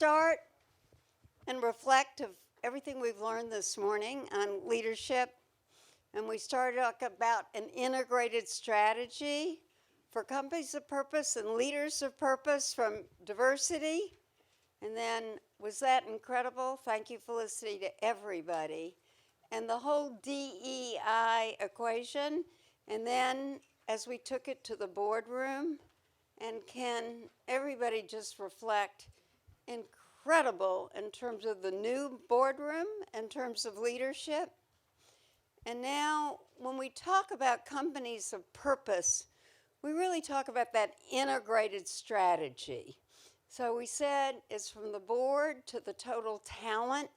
start and reflect of everything we've learned this morning on leadership. And we started talking about an integrated strategy for companies of purpose and leaders of purpose from diversity. And then, was that incredible? Thank you, Felicity, to everybody. And the whole DEI equation. And then, as we took it to the boardroom, and can everybody just reflect incredible in terms of the new boardroom, in terms of leadership. And now, when we talk about companies of purpose, we really talk about that integrated strategy. So we said it's from the board to the total talent,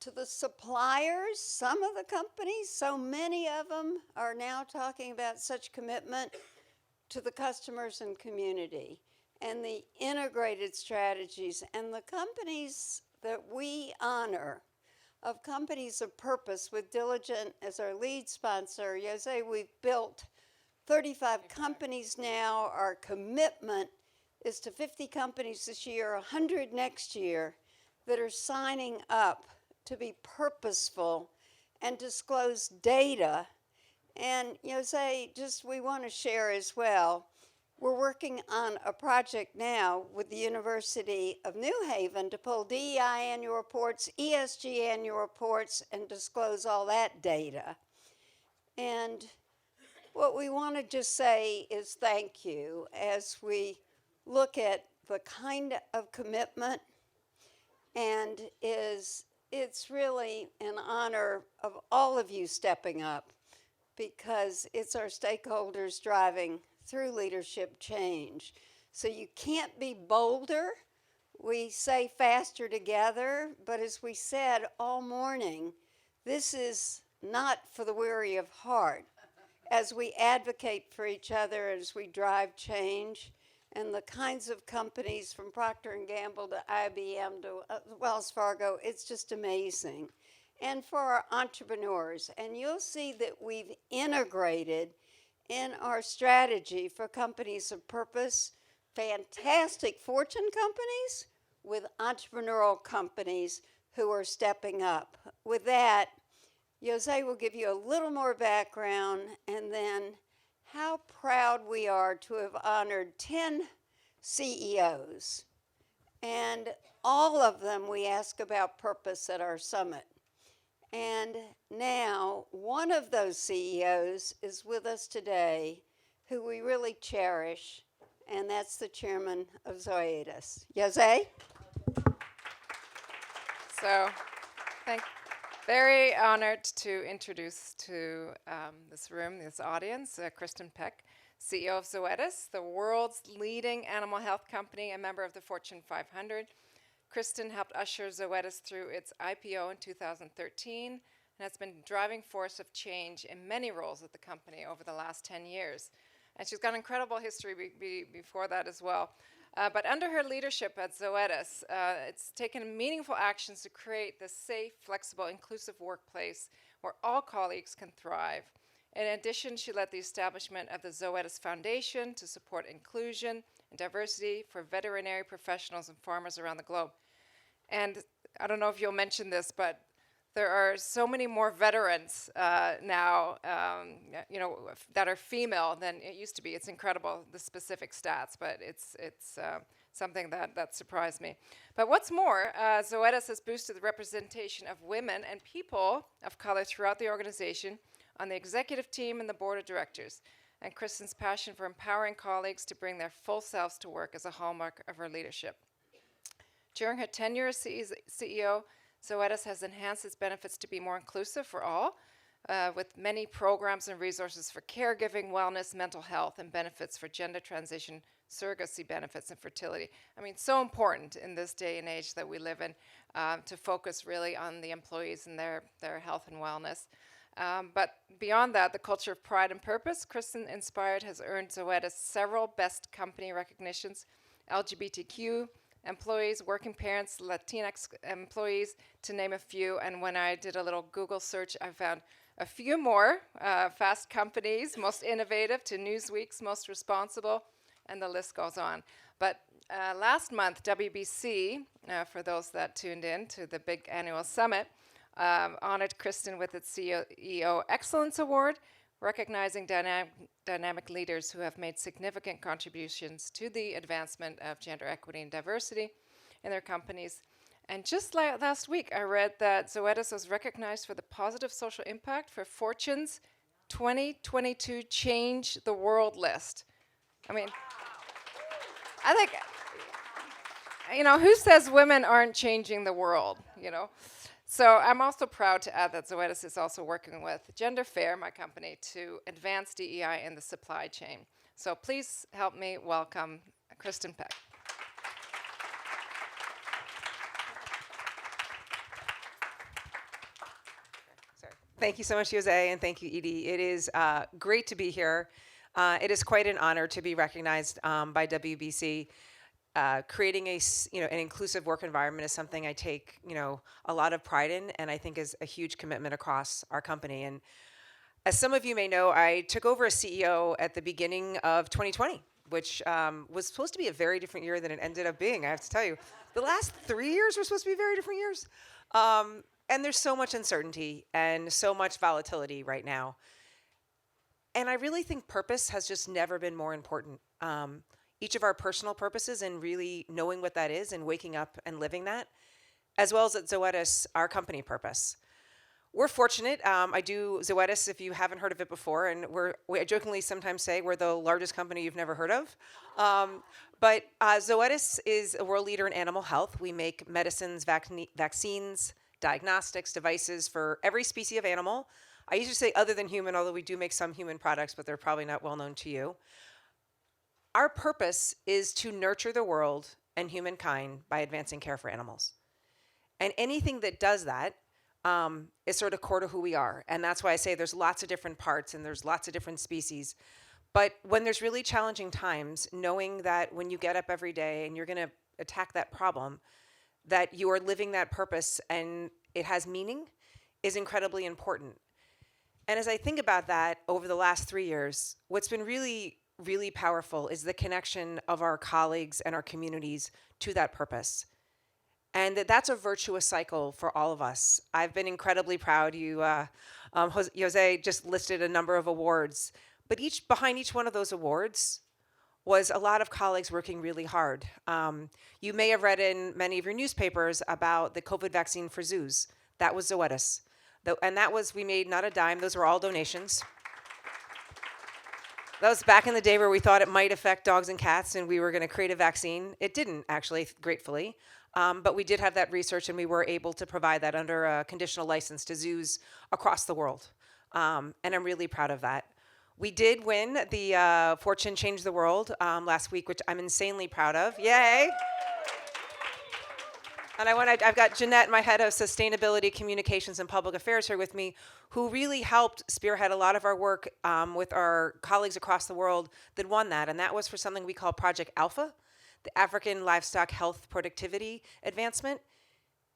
to the suppliers. Some of the companies, so many of them, are now talking about such commitment to the customers and community, and the integrated strategies. And the companies that we honor, of companies of purpose, with Diligent as our lead sponsor, Jose, we've built 35 companies now. Our commitment is to 50 companies this year, 100 next year, that are signing up to be purposeful and disclose data. And Jose, just we want to share as well, we're working on a project now with the University of New Haven to pull DEI annual reports, ESG annual reports, and disclose all that data. And what we want to just say is thank you as we look at the kind of commitment, and it's really an honor of all of you stepping up, because it's our stakeholders driving through leadership change. So you can't be bolder. We say faster together, but as we said all morning, this is not for the weary of heart. As we advocate for each other, as we drive change, and the kinds of companies from Procter & Gamble to IBM to Wells Fargo, it's just amazing. And for our entrepreneurs, and you'll see that we've integrated in our strategy for companies of purpose, fantastic Fortune companies with entrepreneurial companies who are stepping up. With that, Jose will give you a little more background, and then how proud we are to have honored 10 CEOs. And all of them we ask about purpose at our summit. And now, one of those CEOs is with us today, who we really cherish, and that's the chairman of Zoetis. Jose? So, very honored to introduce to this room, this audience, Kristin Peck, CEO of Zoetis, the world's leading animal health company, a member of the Fortune 500. Kristin helped usher Zoetis through its IPO in 2013 and has been a driving force of change in many roles at the company over the last 10 years. And she's got incredible history before that as well. But under her leadership at Zoetis, it's taken meaningful actions to create this safe, flexible, inclusive workplace where all colleagues can thrive. In addition, she led the establishment of the Zoetis Foundation to support inclusion and diversity for veterinary professionals and farmers around the globe. And I don't know if you'll mention this, but there are so many more veterans now, that are female than it used to be. It's incredible, the specific stats, but it's something that surprised me. But what's more, Zoetis has boosted the representation of women and people of color throughout the organization, on the executive team and the board of directors. And Kristin's passion for empowering colleagues to bring their full selves to work is a hallmark of her leadership. During her tenure as CEO, Zoetis has enhanced its benefits to be more inclusive for all, with many programs and resources for caregiving, wellness, mental health, and benefits for gender transition, surrogacy benefits, and fertility. I mean, so important in this day and age that we live in to focus really on the employees and their health and wellness. But beyond that, the culture of pride and purpose Kristin inspired has earned Zoetis several best company recognitions, LGBTQ employees, working parents, Latinx employees, to name a few. And when I did a little Google search, I found a few more. Fast Company's most innovative to Newsweek's most responsible, and the list goes on. But last month, WBC, for those that tuned in to the big annual summit, honored Kristin with its CEO Excellence Award, recognizing dynamic leaders who have made significant contributions to the advancement of gender equity and diversity in their companies. And just like last week, I read that Zoetis was recognized for the positive social impact for Fortune's 2022 Change the World list. I mean, I think, who says women aren't changing the world, So I'm also proud to add that Zoetis is also working with Gender Fair, my company, to advance DEI in the supply chain. So please help me welcome Kristin Peck. Thank you so much, Jose, and thank you, Edie. It is great to be here. It is quite an honor to be recognized by WBC. Creating an inclusive work environment is something I take a lot of pride in, and I think is a huge commitment across our company. And as some of you may know, I took over as CEO at the beginning of 2020, which was supposed to be a very different year than it ended up being. I have to tell you, the last 3 years were supposed to be very different years. And there's so much uncertainty and so much volatility right now. And I really think purpose has just never been more important. Each of our personal purposes and really knowing what that is and waking up and living that, as well as at Zoetis, our company purpose. We're fortunate. I do Zoetis, if you haven't heard of it before, and I jokingly sometimes say we're the largest company you've never heard of. But Zoetis is a world leader in animal health. We make medicines, vaccines, diagnostics, devices for every species of animal. I usually say other than human, although we do make some human products, but they're probably not well known to you. Our purpose is to nurture the world and humankind by advancing care for animals. And anything that does that is sort of core to who we are. And that's why I say there's lots of different parts and there's lots of different species. But when there's really challenging times, knowing that when you get up every day and you're going to attack that problem, that you are living that purpose and it has meaning is incredibly important. And as I think about that over the last 3 years, what's been really, really powerful is the connection of our colleagues and our communities to that purpose. And that's a virtuous cycle for all of us. I've been incredibly proud. Jose just listed a number of awards, but behind each one of those awards was a lot of colleagues working really hard. You may have read in many of your newspapers about the COVID vaccine for zoos. That was Zoetis. And we made not a dime, those were all donations. That was back in the day where we thought it might affect dogs and cats and we were going to create a vaccine. It didn't, actually, gratefully. But we did have that research and we were able to provide that under a conditional license to zoos across the world. And I'm really proud of that. We did win the Fortune Change the World last week, which I'm insanely proud of. Yay! And I've got Jeanette, my head of Sustainability, Communications, and Public Affairs here with me, who really helped spearhead a lot of our work with our colleagues across the world that won that. And that was for something we call Project Alpha, the African Livestock Health Productivity Advancement.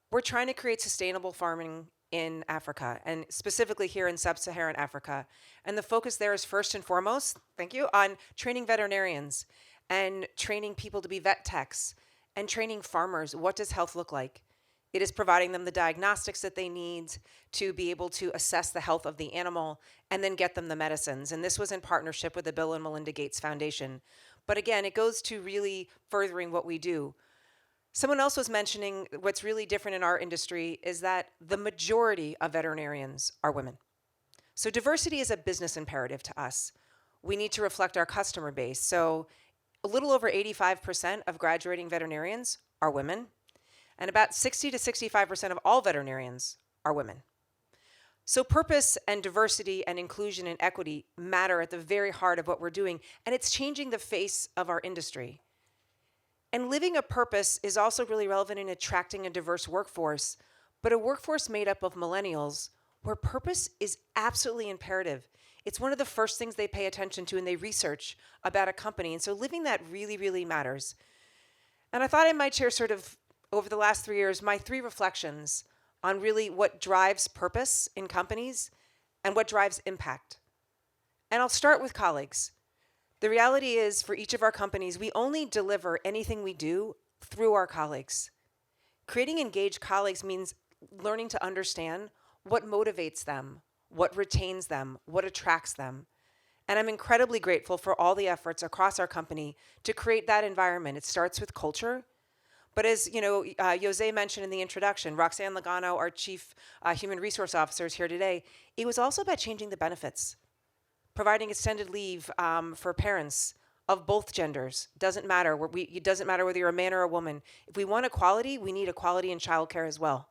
We're trying to create sustainable farming in Africa, and specifically here in sub-Saharan Africa. And the focus there is first and foremost, thank you, on training veterinarians and training people to be vet techs and training farmers. What does health look like? It is providing them the diagnostics that they need to be able to assess the health of the animal and then get them the medicines. And this was in partnership with the Bill and Melinda Gates Foundation. But again, it goes to really furthering what we do. Someone else was mentioning what's really different in our industry is that the majority of veterinarians are women. So diversity is a business imperative to us. We need to reflect our customer base. So a little over 85% of graduating veterinarians are women, and about 60 to 65% of all veterinarians are women. So purpose and diversity and inclusion and equity matter at the very heart of what we're doing, and it's changing the face of our industry. And living a purpose is also really relevant in attracting a diverse workforce, but a workforce made up of millennials where purpose is absolutely imperative. It's one of the first things they pay attention to and they research about a company. And so living that really, really matters. And I thought I might share sort of over the last 3 years, my 3 reflections on really what drives purpose in companies and what drives impact. And I'll start with colleagues. The reality is, for each of our companies, we only deliver anything we do through our colleagues. Creating engaged colleagues means learning to understand what motivates them, what retains them, what attracts them. And I'm incredibly grateful for all the efforts across our company to create that environment. It starts with culture. But as Jose mentioned in the introduction, Roxanne Logano, our Chief Human Resource Officer, is here today. It was also about changing the benefits, providing extended leave for parents of both genders. Doesn't matter. It doesn't matter whether you're a man or a woman. If we want equality, we need equality in childcare as well.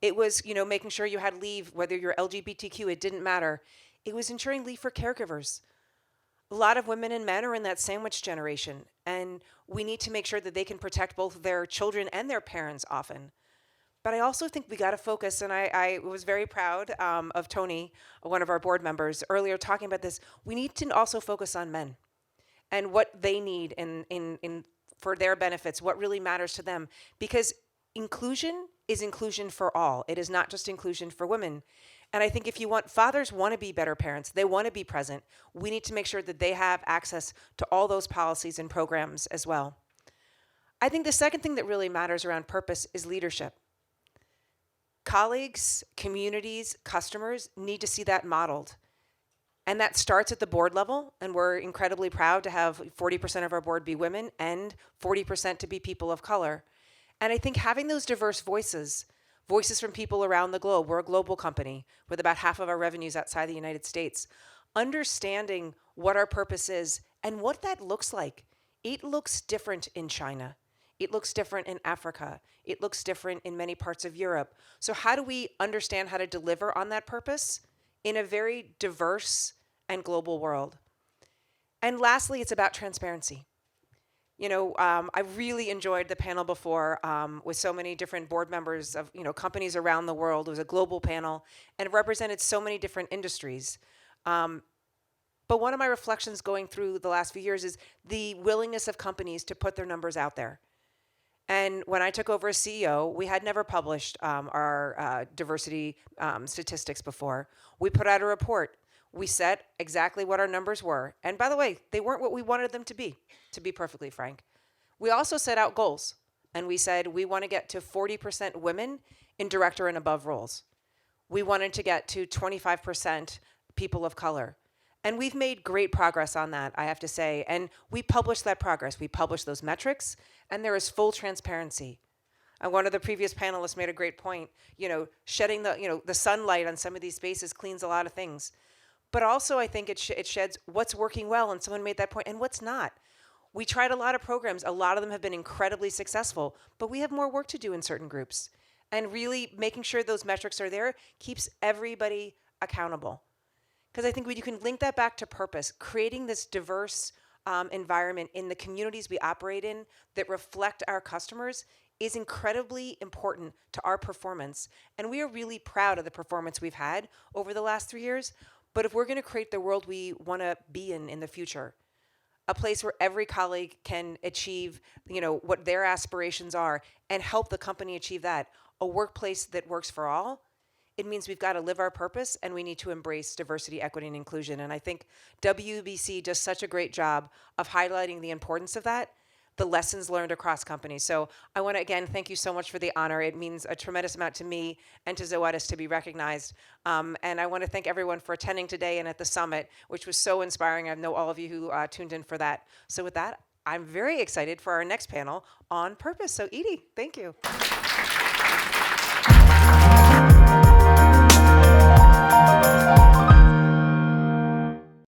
It was, making sure you had leave, whether you're LGBTQ, it didn't matter. It was ensuring leave for caregivers. A lot of women and men are in that sandwich generation, and we need to make sure that they can protect both their children and their parents often. But I also think we got to focus, and I was very proud of Tony, one of our board members, earlier talking about this. We need to also focus on men and what they need in for their benefits, what really matters to them. Because inclusion is inclusion for all. It is not just inclusion for women. And I think if fathers want to be better parents, they want to be present, we need to make sure that they have access to all those policies and programs as well. I think the second thing that really matters around purpose is leadership. Colleagues, communities, customers need to see that modeled. And that starts at the board level, and we're incredibly proud to have 40% of our board be women and 40% to be people of color. And I think having those diverse voices from people around the globe, we're a global company with about half of our revenues outside the United States, understanding what our purpose is and what that looks like. It looks different in China. It looks different in Africa. It looks different in many parts of Europe. So how do we understand how to deliver on that purpose in a very diverse and global world? And lastly, it's about transparency. I really enjoyed the panel before with so many different board members of, companies around the world. It was a global panel and it represented so many different industries. But one of my reflections going through the last few years is the willingness of companies to put their numbers out there. And when I took over as CEO, we had never published our diversity statistics before. We put out a report. We said exactly what our numbers were. And by the way, they weren't what we wanted them to be perfectly frank. We also set out goals. And we said we want to get to 40% women in director and above roles. We wanted to get to 25% people of color. And we've made great progress on that, I have to say. And we published that progress. We published those metrics, and there is full transparency. And one of the previous panelists made a great point. Shedding the sunlight on some of these spaces cleans a lot of things. But also, I think it sheds what's working well, and someone made that point, and what's not. We tried a lot of programs. A lot of them have been incredibly successful, but we have more work to do in certain groups. And really making sure those metrics are there keeps everybody accountable. Because I think when you can link that back to purpose, creating this diverse environment in the communities we operate in that reflect our customers is incredibly important to our performance. And we are really proud of the performance we've had over the last 3 years. But if we're going to create the world we want to be in the future, a place where every colleague can achieve, what their aspirations are and help the company achieve that, a workplace that works for all, it means we've got to live our purpose and we need to embrace diversity, equity, and inclusion. And I think WBC does such a great job of highlighting the importance of that, the lessons learned across companies. So I want to, again, thank you so much for the honor. It means a tremendous amount to me and to Zoetis to be recognized. And I want to thank everyone for attending today and at the summit, which was so inspiring. I know all of you who tuned in for that. So with that, I'm very excited for our next panel on purpose. So Edie, thank you.